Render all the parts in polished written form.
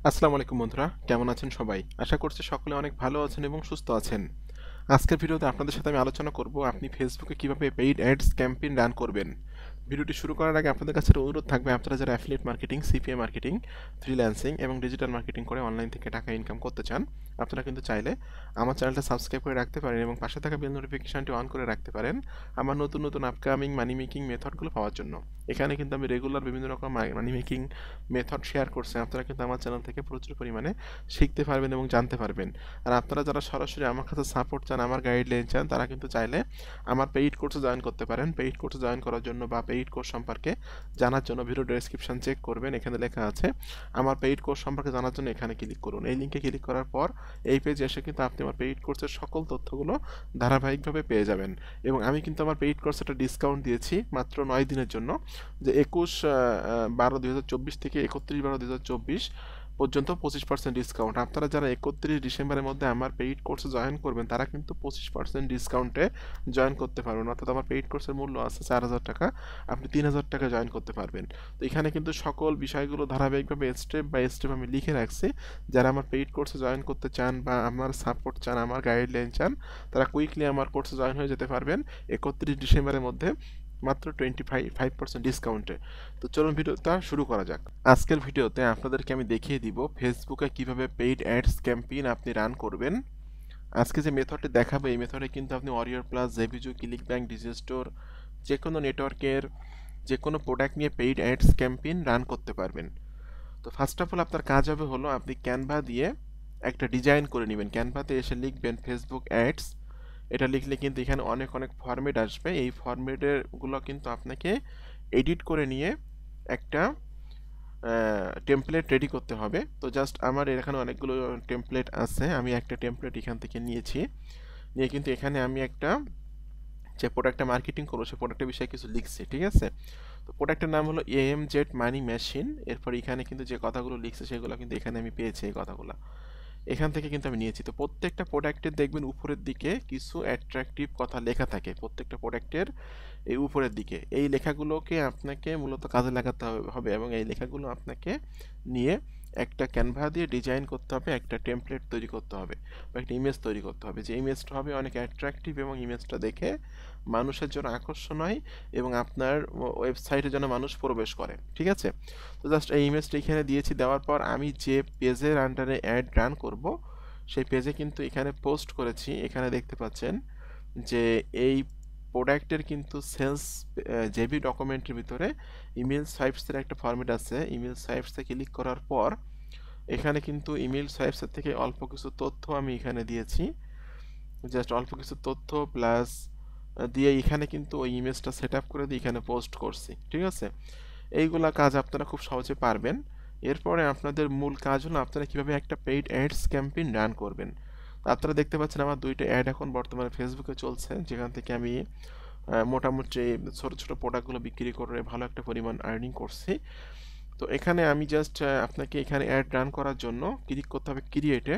আসসালামু আলাইকুম বন্ধুরা, কেমন আছেন সবাই? আশা করছি সকলে অনেক ভালো আছেন এবং সুস্থ আছেন। আজকের ভিডিওতে আপনাদের সাথে আমি আলোচনা করব আপনি ফেসবুকে কিভাবে পেইড অ্যাডস ক্যাম্পেইন রান করবেন। ভিডিওটি শুরু করার আগে আপনাদের কাছে অনুরোধ থাকবে, আপনারা যারা affiliate marketing, CPA marketing, freelancing এবং ডিজিটাল মার্কেটিং করে অনলাইন থেকে টাকা ইনকাম করতে চান, আপনারা কিন্তু চাইলে আমার চ্যানেলটা সাবস্ক্রাইব করে রাখতে পারেন এবং পাশে থাকা বেল নোটিফিকেশনটি অন করে রাখতে পারেন আমার নতুন নতুন আপকামিং মানি মেকিং মেথডগুলো পাওয়ার জন্য। এখানে কিন্তু আমি রেগুলার বিভিন্ন রকম মানি মেকিং মেথড শেয়ার করছি, আপনারা কিন্তু আমার চ্যানেল থেকে প্রচুর পরিমাণে শিখতে পারবেন এবং জানতে পারবেন। আর আপনারা যারা সরাসরি আমার কাছে সাপোর্ট চান, আমার গাইডলাইন চান, তারা কিন্তু চাইলে আমার পেইড কোর্সে জয়েন করতে পারেন। পেইড কোর্সে জয়েন করার জন্য বা পেইড কোর্স সম্পর্কে জানার জন্য ভিডিও ডেসক্রিপশন চেক করবেন, এখানে লেখা আছে আমার পেইড কোর্স সম্পর্কে জানার জন্য এখানে ক্লিক করুন। এই লিঙ্কে ক্লিক করার পর এই পেজে এসে কিন্তু আপনি আমার পেইড কোর্সের সকল তথ্যগুলো ধারাবাহিকভাবে পেয়ে যাবেন। এবং আমি কিন্তু আমার পেইড কোর্সে একটা ডিসকাউন্ট দিয়েছি মাত্র 9 দিনের জন্য, যে 21/12/2024 থেকে 31/12/2024 পর্যন্ত 25% ডিসকাউন্ট। আপনারা যারা 31 ডিসেম্বরের মধ্যে আমার পেইড কোর্সে জয়েন করবেন তারা কিন্তু 25% ডিসকাউন্টে জয়েন করতে পারবেন। অর্থাৎ আমার পেইড কোর্সের মূল্য আছে 4,000 টাকা, আপনি 3,000 টাকা জয়েন করতে পারবেন। তো এখানে কিন্তু সকল বিষয়গুলো ধারাবাহিকভাবে স্টেপ বাই স্টেপ আমি লিখে রাখছি। যারা আমার পেইড কোর্সে জয়েন করতে চান বা আমার সাপোর্ট চান, আমার গাইডলাইন চান, তারা কুইকলি আমার কোর্সে জয়েন হয়ে যেতে পারবেন 31 ডিসেম্বরের মধ্যে মাত্র 25% ডিসকাউন্টে। তো চলুন ভিডিওটা শুরু করা যাক। আজকের ভিডিওতে আপনাদেরকে আমি দেখিয়ে দিব ফেসবুকে কিভাবে পেইড অ্যাডস ক্যাম্পেইন আপনি রান করবেন। আজকে যে মেথডটি দেখাবো এই মেথডে কিন্তু আপনি ওয়ারিয়র প্লাস, জেভিজু, ক্লিক ব্যাংক, ডিজিস্টোর, যে কোনো নেটওয়ার্কের যে কোনো প্রোডাক্ট নিয়ে পেইড অ্যাডস ক্যাম্পেইন রান করতে পারবেন। তো ফার্স্ট অফ অল আপনার কাজ হবে হলো আপনি ক্যানভা দিয়ে একটা ডিজাইন করে নেবেন। ক্যানভাতে এসে লিখবেন ফেসবুক অ্যাডস। এটা লিখলে কিন্তু এখানে অনেক অনেক ফরম্যাট আসবে। এই ফরম্যাটের গুলো কিন্তু আপনাকে এডিট করে নিয়ে একটা টেমপ্লেট রেডি করতে হবে। তো জাস্ট আমার এখানে অনেকগুলো টেমপ্লেট আছে, আমি একটা টেমপ্লেট এখান থেকে নিয়েছি, নিয়ে কিন্তু এখানে আমি একটা যে প্রোডাক্টটা মার্কেটিং করবো সেই প্রোডাক্টের বিষয়ে কিছু লিখছি, ঠিক আছে? তো প্রোডাক্টের নাম হলো AMZ মানি মেশিন। এরপর এখানে কিন্তু যে কথাগুলো লিখছে সেগুলো কিন্তু এখানে আমি পেয়েছি, এই কথাগুলো এখান থেকে কিন্তু আমি নিয়েছি। তো প্রত্যেকটা প্রোডাক্টের দেখবেন উপরের দিকে কিছু অ্যাট্রাকটিভ কথা লেখা থাকে, প্রত্যেকটা প্রোডাক্টের এই উপরের দিকে। এই লেখাগুলোকে আপনাকে মূলত কাজে লাগাতে হবে এবং এই লেখাগুলো আপনাকে নিয়ে একটা ক্যানভা দিয়ে ডিজাইন করতে হবে, একটা টেমপ্লেট তৈরি করতে হবে বা একটা ইমেজ তৈরি করতে হবে, যে ইমেজটা হবে অনেক অ্যাট্রাকটিভ এবং ইমেজটা দেখে মানুষের জন্য আকর্ষণ হয় এবং আপনার ওয়েবসাইটে যেন মানুষ প্রবেশ করে, ঠিক আছে? তো জাস্ট এই ইমেজটা এখানে দিয়েছি। দেওয়ার পর আমি যে পেজের আন্ডারে অ্যাড রান করব সেই পেজে কিন্তু এখানে পোস্ট করেছি। এখানে দেখতে পাচ্ছেন যে এই প্রোডাক্টের কিন্তু সেলস জেবি ডকুমেন্টের ভিতরে ইমেল সোয়াইপসের একটা ফরম্যাট আছে। ইমেল সোয়াইপসে ক্লিক করার পর এখানে কিন্তু ইমেল সোয়াইপসের থেকে অল্প কিছু তথ্য আমি এখানে দিয়েছি, জাস্ট অল্প কিছু তথ্য প্লাস দিয়ে এখানে কিন্তু ওই ইমেজটা সেট আপ করে দিয়ে এখানে পোস্ট করছি, ঠিক আছে? এইগুলা কাজ আপনারা খুব সহজে পারবেন। এরপরে আপনাদের মূল কাজ হলো আপনারা কিভাবে একটা পেইড অ্যাডস ক্যাম্পেইন রান করবেন। আপনারা দেখতে পাচ্ছেন আমার দুইটা অ্যাড এখন বর্তমানে ফেসবুকে চলছে, যেখান থেকে আমি মোটামুটি ছোট ছোট প্রোডাক্টগুলো বিক্রি করে ভালো একটা পরিমাণ আর্নিং করছি। তো এখানে আমি জাস্ট আপনাকে এখানে অ্যাড রান করার জন্য ক্লিক করতে হবে ক্রিয়েটে।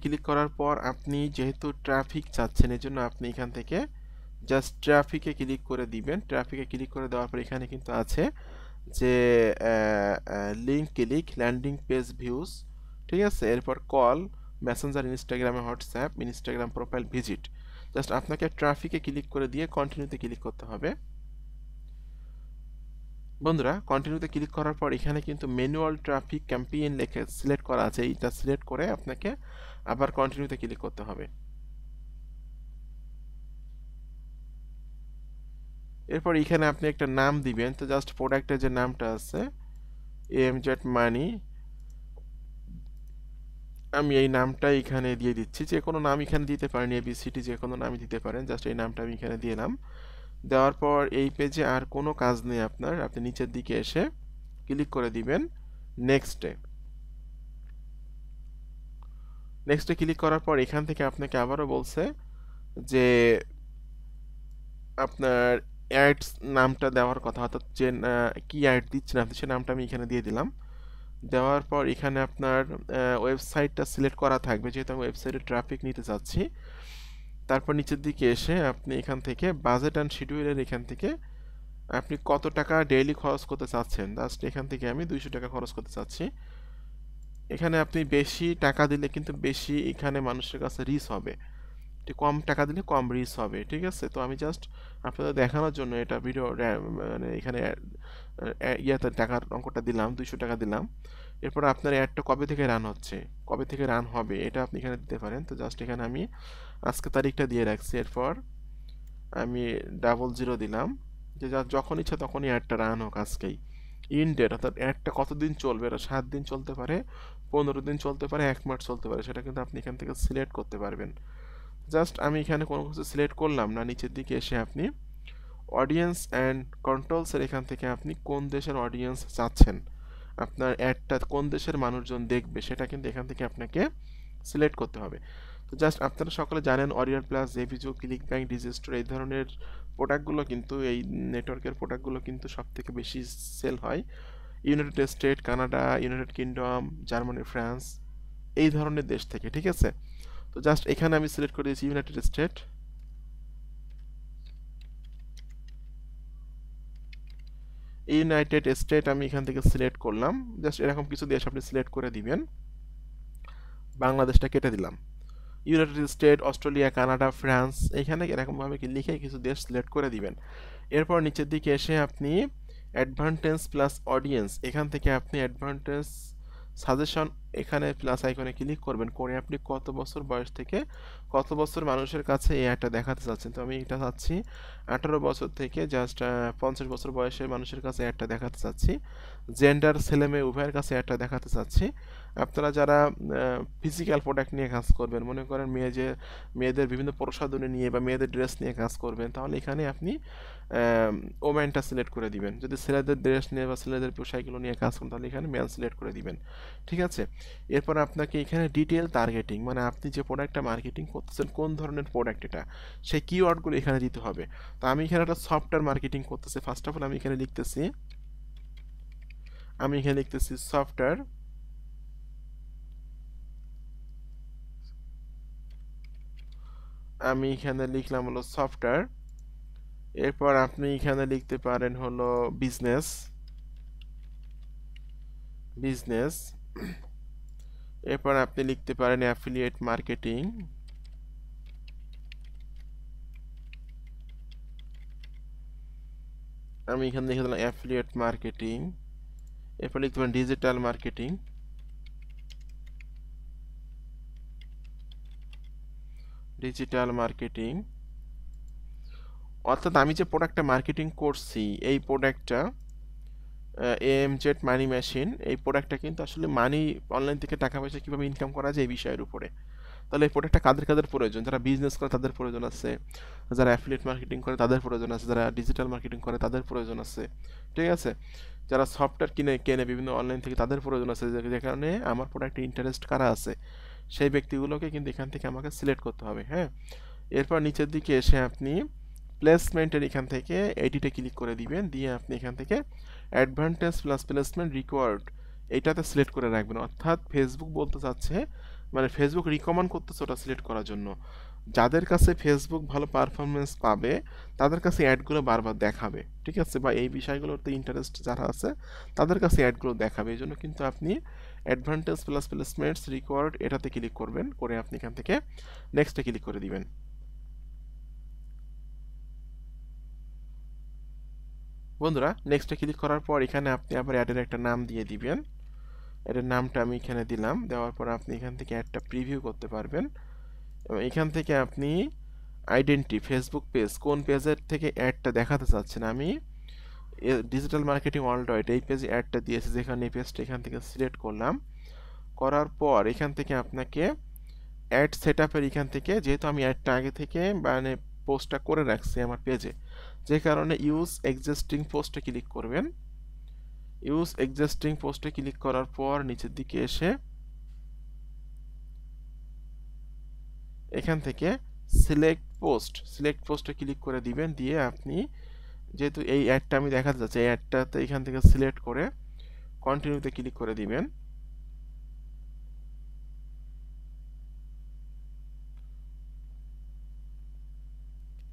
ক্লিক করার পর আপনি যেহেতু ট্রাফিক চাচ্ছেন এর জন্য আপনি এখান থেকে জাস্ট ট্রাফিকে ক্লিক করে দিবেন। ট্রাফিকে ক্লিক করে দেওয়ার পর এখানে কিন্তু আছে যে link click, landing page views, ঠিক আছে? এরপর কল, মেসেঞ্জার, ইনস্টাগ্রামে, WhatsApp, Instagram profile visit. Just আপনাকে ট্রাফিকে ক্লিক করে দিয়ে কন্টিনিউতে ক্লিক করতে হবে। বন্ধুরা, কন্টিনিউতে ক্লিক করার পর এখানে কিন্তু ম্যানুয়াল ট্রাফিক ক্যাম্পেইন লেখে সিলেক্ট করা আছে, এইটা সিলেক্ট করে আপনাকে আবার কন্টিনিউতে ক্লিক করতে হবে। এরপর এখানে আপনি একটা নাম দিবেন। তো জাস্ট প্রোডাক্টের যে নামটা আছে AMZ মানি, আমি এই নামটা এখানে দিয়ে দিচ্ছি। যে কোনো নাম এখানে দিতে পারেন, ABCD যে কোনো নামই দিতে পারেন। জাস্ট এই নামটা আমি এখানে দিলাম। দেওয়ার পর এই পেজে আর কোনো কাজ নেই আপনার, আপনি নিচের দিকে এসে ক্লিক করে দিবেন নেক্সটে। নেক্সটে ক্লিক করার পর এখান থেকে আপনাকে আবারও বলছে যে আপনার অ্যাডস নামটা দেওয়ার কথা, অর্থাৎ যে কি অ্যাড দিচ্ছেন আপনি সে নামটা আমি এখানে দিয়ে দিলাম। দেওয়ার পর এখানে আপনার ওয়েবসাইটটা সিলেক্ট করা থাকবে, যেহেতু আমি ওয়েবসাইটে ট্রাফিক নিতে চাচ্ছি। তারপর নিচের দিকে এসে আপনি এখান থেকে বাজেট অ্যান্ড শিডিউলের এখান থেকে আপনি কত টাকা ডেইলি খরচ করতে চাচ্ছেন, জাস্ট এখান থেকে আমি 200 টাকা খরচ করতে চাচ্ছি। এখানে আপনি বেশি টাকা দিলে কিন্তু বেশি এখানে মানুষের কাছে রিচ হবে, কম টাকা দিলে কম রিচ হবে, ঠিক আছে। তো আমি জাস্ট আপনাদের দেখানোর জন্য এটা ভিডিও মানে এখানে ইয়াতে টাকার অঙ্কটা দিলাম, 200 টাকা দিলাম। এরপর আপনার অ্যাডটা কবে থেকে রান হচ্ছে, কবে থেকে রান হবে এটা আপনি এখানে দিতে পারেন। তো জাস্ট এখানে আমি আজকে তারিখটা দিয়ে রাখছি। এরপর আমি 00 দিলাম, যে যখন ইচ্ছা তখনই অ্যাডটা রান হোক আজকেই। ইন ডেট অর্থাৎ অ্যাডটা কতদিন চলবে, এটা 7 দিন চলতে পারে, 15 দিন চলতে পারে, 1 মাস চলতে পারে, সেটা কিন্তু আপনি এখান থেকে সিলেক্ট করতে পারবেন। জাস্ট আমি এখানে কোনো কিছু সিলেক্ট করলাম না, নিচের দিকে এসে আপনি অডিয়েন্স অ্যান্ড কন্ট্রোলসের এখান থেকে আপনি কোন দেশের অডিয়েন্স চাচ্ছেন, আপনার অ্যাডটা কোন দেশের মানুষজন দেখবে, সেটা কিন্তু এখান থেকে আপনাকে সিলেক্ট করতে হবে। তো জাস্ট আপনারা সকলে জানেন অরিয়ন প্লাস, জেভিজো, ক্লিক ব্যাংক, ডিজিস্টোর এই ধরনের প্রোডাক্টগুলো কিন্তু, এই নেটওয়ার্কের প্রোডাক্টগুলো কিন্তু সব থেকে বেশি সেল হয় United state, Canada, United kingdom, Germany, France এই ধরনের দেশ থেকে, ঠিক আছে। তো জাস্ট এখানে আমি সিলেক্ট করে দিয়েছি ইউনাইটেড স্টেট। ইউনাইটেড স্টেট আমি এখান থেকে সিলেক্ট করলাম, জাস্ট এরকম কিছু দেশ আপনি সিলেক্ট করে দিবেন। বাংলাদেশটা কেটে দিলাম। United state, Australia, Canada, France এখানে এরকমভাবে কি লিখে কিছু দেশ সিলেক্ট করে দিবেন। এরপর নিচের দিকে এসে আপনি অ্যাডভান্টেজ প্লাস অডিয়েন্স এখান থেকে আপনি অ্যাডভান্টেজ সাজেশন এখানে প্লাস আইকনে ক্লিক করবেন, করে আপনি কত বছর বয়স থেকে কত বছর মানুষের কাছে এই অ্যাডটা দেখাতে চাচ্ছেন। তো আমি এটা চাচ্ছি 18 বছর থেকে জাস্ট 50 বছর বয়সের মানুষের কাছে অ্যাডটা দেখাতে চাচ্ছি। জেন্ডার ছেলে মেয়ে উভয়ের কাছে অ্যাডটা দেখাতে চাচ্ছি। আপনারা যারা ফিজিক্যাল প্রোডাক্ট নিয়ে কাজ করবেন, মনে করেন মেয়েদের বিভিন্ন প্রসাধনী নিয়ে বা মেয়েদের ড্রেস নিয়ে কাজ করবেন, তাহলে এখানে আপনি ওম্যানটা সিলেক্ট করে দিবেন। যদি ছেলেদের ড্রেস নিয়ে বা ছেলেদের পোশাকগুলো নিয়ে কাজ করেন তাহলে এখানে ম্যান সিলেক্ট করে দিবেন, ঠিক আছে। এরপর আপনাকে এখানে ডিটেল টার্গেটিং, মানে আপনি যে প্রোডাক্টটা মার্কেটিং করতেছেন কোন ধরনের প্রোডাক্ট এটা, সেই কিওয়ার্ডগুলো এখানে দিতে হবে। তো আমি এখানে একটা সফটওয়্যার মার্কেটিং করতেছি, ফার্স্ট অফ অল আমি এখানে লিখতেছি সফটওয়্যার। আমি এখানে লিখলাম হলো সফটওয়্যার। এরপর আপনি এখানে লিখতে পারেন হলো বিজনেস। এরপর আপনি লিখতে পারেন অ্যাফিলিয়েট মার্কেটিং। আমি এখানে লিখে দিলাম অ্যাফিলিয়েট মার্কেটিং। এরপর লিখতে পারেন ডিজিটাল মার্কেটিং। অর্থাৎ আমি যে প্রোডাক্টটা মার্কেটিং করছি এই প্রোডাক্টটা AMZ মানি মেশিন, এই প্রোডাক্টটা কিন্তু আসলে মানি অনলাইন থেকে টাকা পয়সা কীভাবে ইনকাম করা যায় এই বিষয়ের উপরে। তাহলে এই প্রোডাক্টটা কাদের প্রয়োজন, যারা বিজনেস করে তাদের প্রয়োজন আছে, যারা অ্যাফিলিয়েট মার্কেটিং করে তাদের প্রয়োজন আছে, যারা ডিজিটাল মার্কেটিং করে তাদের প্রয়োজন আছে, ঠিক আছে। যারা সফটওয়্যার কেনে বিভিন্ন অনলাইন থেকে তাদের প্রয়োজন আছে, যে কারণে আমার প্রোডাক্টে ইন্টারেস্ট কারা আছে সেই ব্যক্তিগুলোকে কিন্তু এখান থেকে আমাকে সিলেক্ট করতে হবে, হ্যাঁ। এরপর নিচের দিকে এসে আপনি প্লেসমেন্টের এখান থেকে এডিটে ক্লিক করে দিবেন, দিয়ে আপনি এখান থেকে অ্যাডভান্টেজ প্লাস প্লেসমেন্ট রিকোয়ার্ড এইটাতে সিলেক্ট করে রাখবেন। অর্থাৎ ফেসবুক বলতে চাচ্ছে, মানে ফেসবুক রিকমেন্ড করতেছে ওটা সিলেক্ট করার জন্য, যাদের কাছে ফেসবুক ভালো পারফরমেন্স পাবে তাদের কাছে অ্যাডগুলো বারবার দেখাবে, ঠিক আছে, বা এই বিষয়গুলোতে ইন্টারেস্ট যারা আছে তাদের কাছে অ্যাডগুলো দেখাবে। এই জন্য কিন্তু আপনি অ্যাডভান্টেজ প্লাস প্লেসমেন্টস রিকোয়ার্ড এটাতে ক্লিক করবেন, করে আপনি এখান থেকে নেক্সটে ক্লিক করে দিবেন। বন্ধুরা নেক্সটে ক্লিক করার পর এখানে আপনি আবার অ্যাডের একটা নাম দিয়ে দিবেন। অ্যাডের নামটা আমি এখানে দিলাম, দেওয়ার পর আপনি এখান থেকে অ্যাডটা প্রিভিউ করতে পারবেন এবং এখান থেকে আপনি আইডেন্টি ফেসবুক পেজ, কোন পেজের থেকে অ্যাডটা দেখাতে চাচ্ছেন। আমি ডিজিটাল মার্কেটিং ওয়ার্ল্ড এই পেজে অ্যাডটা দিয়েছি, যেখানে এই পেজটা এখান থেকে সিলেক্ট করলাম। করার পর এখান থেকে আপনাকে অ্যাড সেটআপের এখান থেকে, যেহেতু আমি অ্যাডটা আগে থেকে মানে পোস্টটা করে রাখছি আমার পেজে, যে কারণে ইউজ এক্সিস্টিং পোস্টে ক্লিক করবেন। ইউজ এক্সিস্টিং পোস্টে ক্লিক করার পর নিচের দিকে এসে এখান থেকে সিলেক্ট পোস্টে ক্লিক করে দিবেন, দিয়ে আপনি যেহেতু এই অ্যাডটা আমি দেখাতে চাচ্ছি এই অ্যাডটাতে এখান থেকে সিলেক্ট করে কন্টিনিউতে ক্লিক করে দিবেন।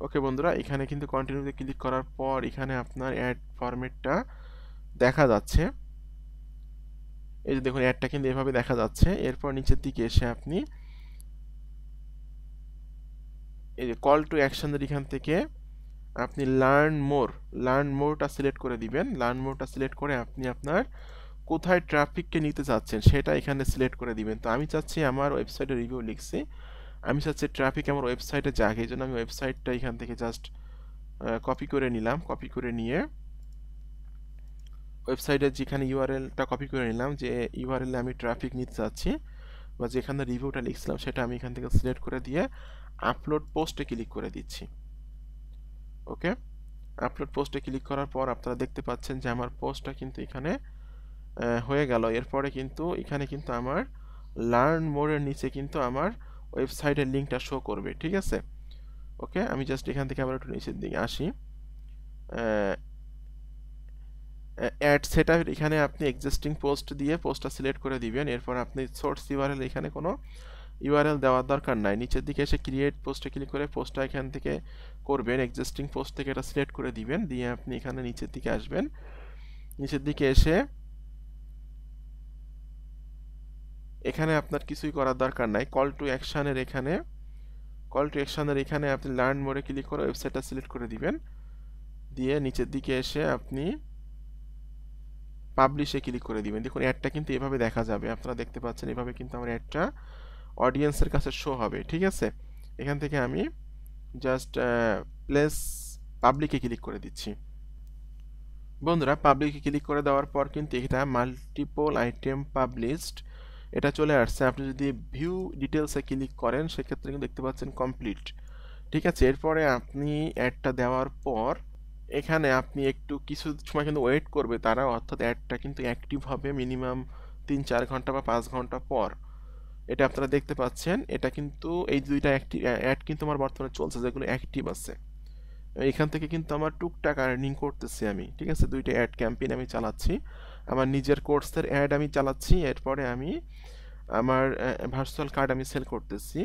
ওকে বন্ধুরা, এখানে কিন্তু কন্টিনিউতে ক্লিক করার পর এখানে আপনার অ্যাড ফরম্যাটটা দেখা যাচ্ছে। এই যে দেখুন অ্যাডটা কিন্তু এভাবে দেখা যাচ্ছে। এরপর নিচের দিকে এসে আপনি এই যে কল টু অ্যাকশনের এখান থেকে আপনি লার্ন মোরটা সিলেক্ট করে দিবেন। লার্ন মোরটা সিলেক্ট করে আপনি আপনার কোথায় ট্রাফিককে নিতে চাচ্ছেন সেটা এখানে সিলেক্ট করে দিবেন। তো আমি চাচ্ছি আমার ওয়েবসাইটে রিভিউ লিখছি, আমি চাচ্ছি ট্রাফিক আমার ওয়েবসাইটে যাক, এই জন্য আমি ওয়েবসাইটটা এখান থেকে জাস্ট কপি করে নিলাম। কপি করে নিয়ে ওয়েবসাইটের যেখানে ইউআরএলটা কপি করে নিলাম, যে ইউআরএলে আমি ট্রাফিক নিতে চাচ্ছি বা যেখানে রিভিউটা লিখছিলাম সেটা আমি এখান থেকে সিলেক্ট করে দিয়ে আপলোড পোস্টে ক্লিক করে দিচ্ছি। ওকে, আপলোড পোস্টে ক্লিক করার পর আপনারা দেখতে পাচ্ছেন যে আমার পোস্টটা কিন্তু এখানে হয়ে গেল। এরপরে কিন্তু এখানে কিন্তু আমার লার্ন মোরের নিচে কিন্তু আমার ওয়েবসাইটের লিঙ্কটা শো করবে। ঠিক আছে, ওকে, আমি জাস্ট এখান থেকে আবার একটু নিচের দিকে আসি। অ্যাড সেটআপ এখানে আপনি এক্সিস্টিং পোস্ট দিয়ে পোস্টটা সিলেক্ট করে দিবেন। এরপর আপনি সোর্স ইউআরএল এখানে কোনো ইউআরএল দেওয়ার দরকার নাই। নিচের দিকে এসে ক্রিয়েট পোস্টে ক্লিক করে পোস্টটা এখান থেকে করবেন, এক্সিস্টিং পোস্ট থেকে এটা সিলেক্ট করে দিবেন, দিয়ে আপনি এখানে নিচের দিকে আসবেন। নিচের দিকে এসে এখানে আপনার কিছুই করার দরকার নাই। কল টু অ্যাকশনের এখানে আপনি লার্ন মোরে ক্লিক করে ওয়েবসাইটটা সিলেক্ট করে দিবেন, দিয়ে নিচের দিকে এসে আপনি পাবলিশে ক্লিক করে দিবেন। দেখুন অ্যাডটা কিন্তু এভাবে দেখা যাবে, আপনারা দেখতে পাচ্ছেন এভাবে কিন্তু আমার অ্যাডটা অডিয়েন্সের কাছে শো হবে। ঠিক আছে, এখান থেকে আমি জাস্ট প্লেস পাবলিকে ক্লিক করে দিচ্ছি। বন্ধুরা, পাবলিকে ক্লিক করে দেওয়ার পর কিন্তু এটা মাল্টিপল আইটেম পাবলিশড এটা চলে আসছে। আপনি যদি ভিউ ডিটেলসে ক্লিক করেন সেক্ষেত্রে কিন্তু দেখতে পাচ্ছেন কমপ্লিট। ঠিক আছে, এরপরে আপনি অ্যাডটা দেওয়ার পর এখানে আপনি একটু কিছু সময় কিন্তু ওয়েট করবে তারা, অর্থাৎ অ্যাডটা কিন্তু অ্যাক্টিভ হবে মিনিমাম 3-4 ঘন্টা বা 5 ঘন্টা পর। এটা আপনারা দেখতে পাচ্ছেন, এটা কিন্তু এই দুইটা অ্যাড কিন্তু আমার বর্তমানে চলছে যেগুলো অ্যাক্টিভ আছে। এখান থেকে কিন্তু আমার টুকটাক আর্নিং করতেছি আমি। ঠিক আছে, দুইটা অ্যাড ক্যাম্পেইন আমি চালাচ্ছি, আমার নিজের কোর্সের অ্যাড আমি চালাচ্ছি, এরপরে আমি আমার ভার্চুয়াল কার্ড আমি সেল করতেছি।